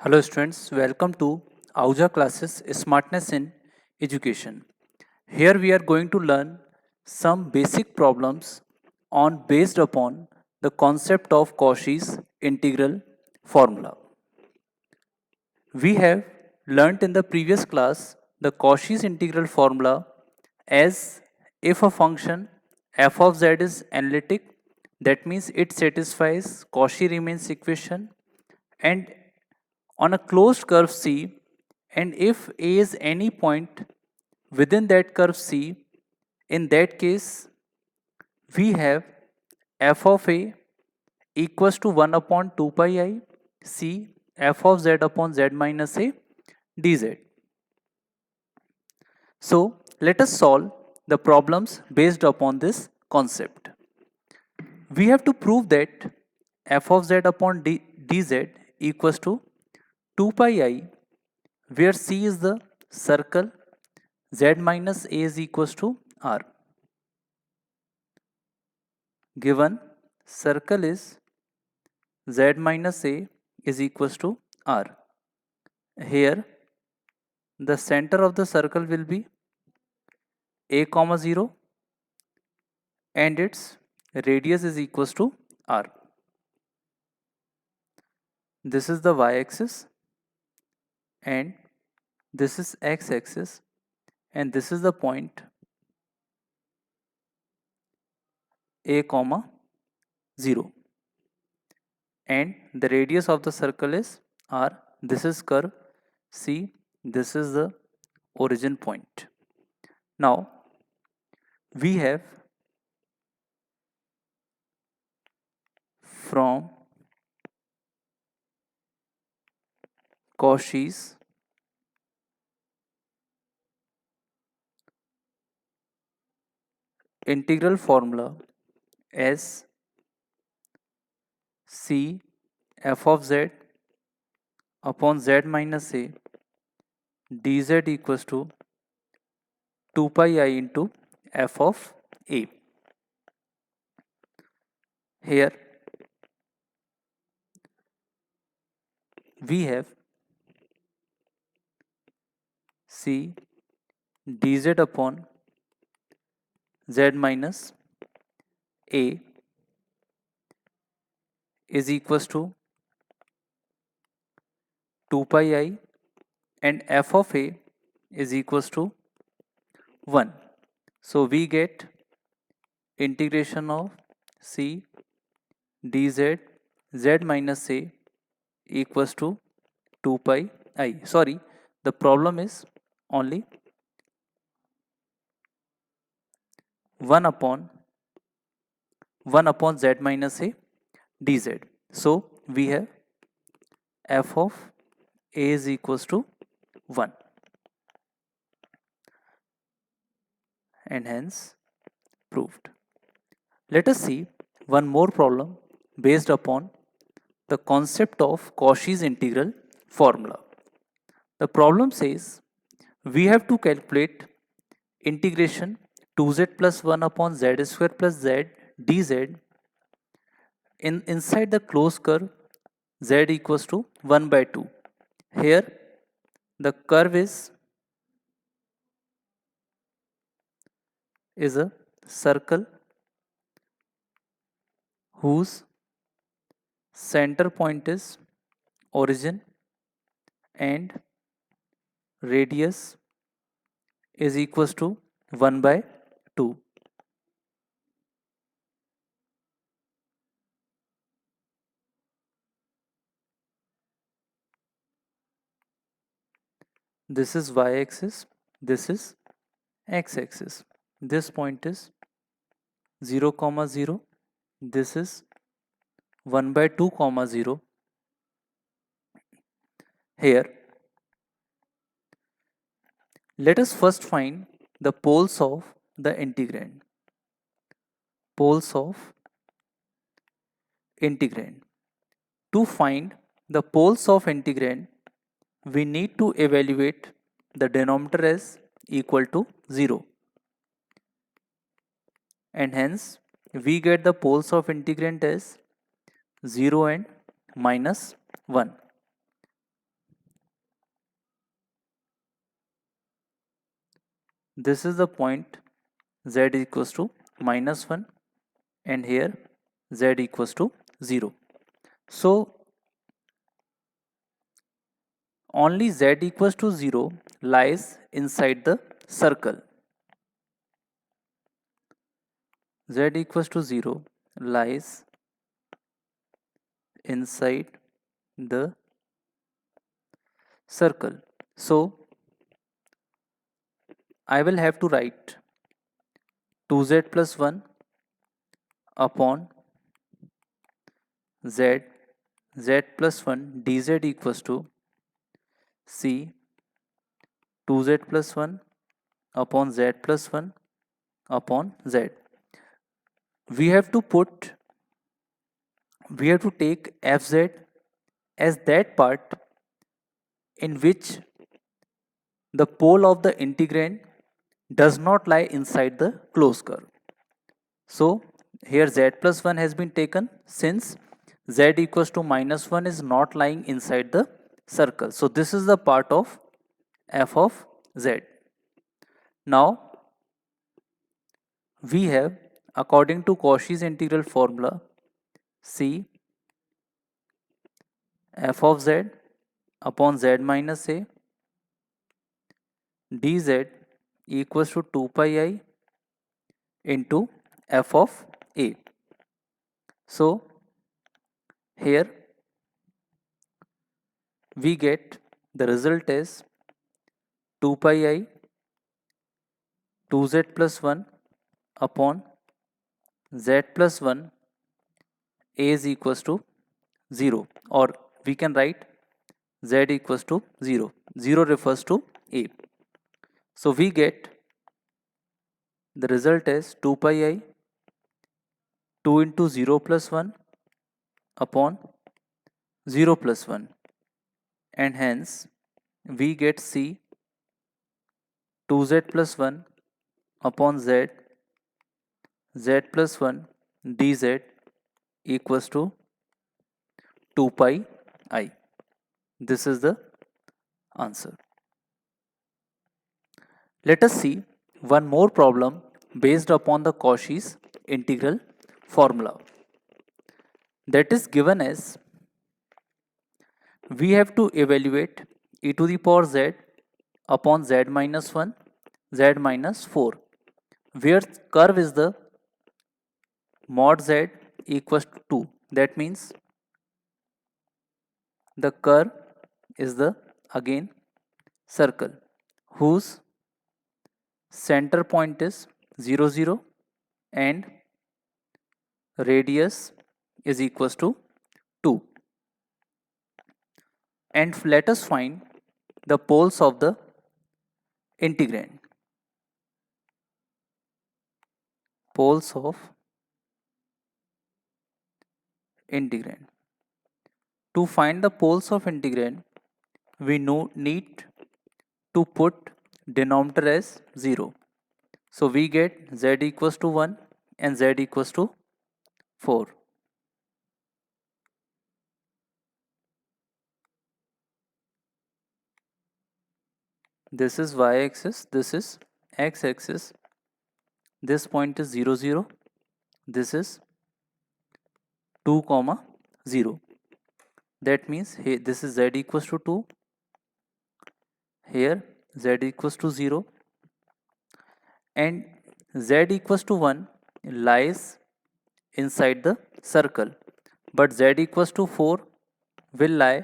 Hello students, welcome to Auja classes Smartness in Education. Here we are going to learn some basic problems on based upon the concept of Cauchy's integral formula. We have learnt in the previous class the Cauchy's integral formula as if a function f of z is analytic, that means it satisfies Cauchy Riemann equation, and on a closed curve C, and if A is any point within that curve C, in that case we have f of A equals to 1 upon 2 pi I C f of z upon z minus A dz. So let us solve the problems based upon this concept. We have to prove that f of z upon dz equals to 2 pi I, where C is the circle, z minus A is equals to R. Given circle is z minus A is equals to R. Here the center of the circle will be A comma 0 and its radius is equals to R. This is the y-axis and this is x-axis, and this is the point A comma 0, and the radius of the circle is R. This is curve C. This is the origin point. Now we have from Cauchy's integral formula as C f of z upon z minus A dz equals to 2 pi I into f of A. Here we have C dz upon z minus A is equals to 2 pi I, and f of A is equals to 1. So we get integration of C dz z minus A equals to 2 pi I. Sorry, the problem is only 1 upon z minus A dz. So we have f of A is equals to 1, and hence proved. Let us see one more problem based upon the concept of Cauchy's integral formula. The problem says we have to calculate integration 2z plus 1 upon z square plus z dz inside the closed curve z equals to 1 by 2. Here the curve is a circle whose center point is origin and radius is equals to 1 by 2. This is y-axis, this is x-axis. This point is 0 comma 0, this is 1 by 2 comma 0. Here let us first find the poles of the integrand. Poles of integrand. To find the poles of integrand, we need to evaluate the denominator as equal to 0, and hence we get the poles of integrand as 0 and minus 1. this is the point z equals to -1, and here z equals to 0. So only z equals to 0 lies inside the circle. Z equals to 0 lies inside the circle. So I will have to write 2z plus 1 upon z, z plus 1 dz equals to c 2z plus 1 upon z plus 1 upon z. We have to take fz as that part in which the pole of the integrand does not lie inside the closed curve. So here z plus 1 has been taken since z equals to -1 is not lying inside the circle. So this is the part of f of z. Now we have, according to Cauchy's integral formula, c f of z upon z minus a dz equals to 2 pi I into f of a. So here we get the result is 2 pi I 2z plus 1 upon z plus 1 a is equals to 0, or we can write z equals to 0. 0 refers to a. So we get the result is 2 pi I 2 into 0 plus 1 upon 0 plus 1, and hence we get c 2z plus 1 upon z, z plus 1 dz equals to 2 pi I. This is the answer. Let us see one more problem based upon the Cauchy's integral formula. That is given as we have to evaluate e to the power z upon z minus 1, z minus 4, where curve is the mod z equals to 2. That means the curve is the again circle whose center point is 0 0 and radius is equals to 2. And let us find the poles of the integrand. Poles of integrand. To find the poles of integrand, we need to put denominator as 0. So we get z equals to 1 and z equals to 4. This is y-axis, this is x-axis. This point is 0 0. This is 2 comma 0. That means here this is z equals to 2. Here z equals to 0 and z equals to 1 lies inside the circle, but z equals to 4 will lie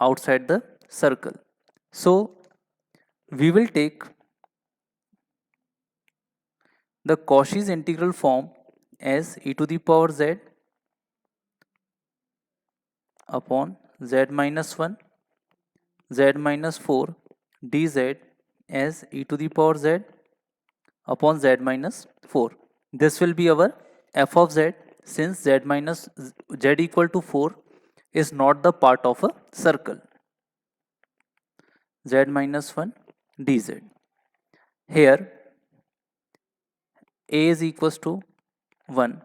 outside the circle. So we will take the Cauchy's integral form as e to the power z upon z minus 1 z minus 4 dz as e to the power z upon z minus 4. This will be our f of z, since z equal to 4 is not the part of a circle. Z minus 1 dz. Here a is equals to 1.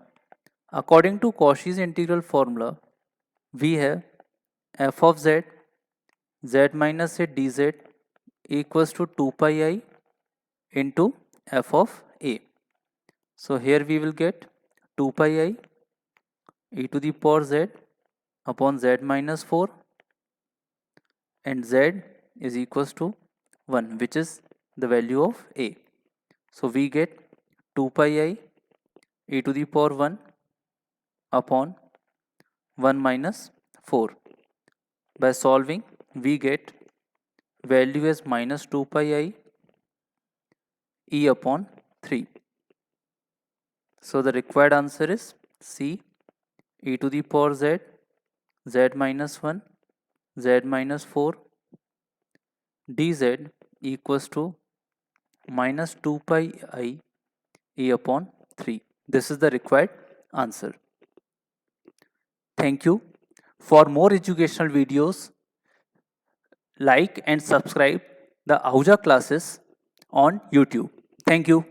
According to Cauchy's integral formula, we have f of z, z minus a dz equals to 2 pi I into f of a. So here we will get 2 pi I e to the power z upon z minus 4, and z is equals to 1, which is the value of a. So we get 2 pi I e to the power 1 upon 1 minus 4. By solving, we get value as minus 2 pi I e upon 3. So the required answer is C, e to the power z, z minus 1, z minus 4, dz equals to minus 2 pi I e upon 3. This is the required answer. Thank you. For more educational videos, like and subscribe the Ahuja classes on YouTube. Thank you.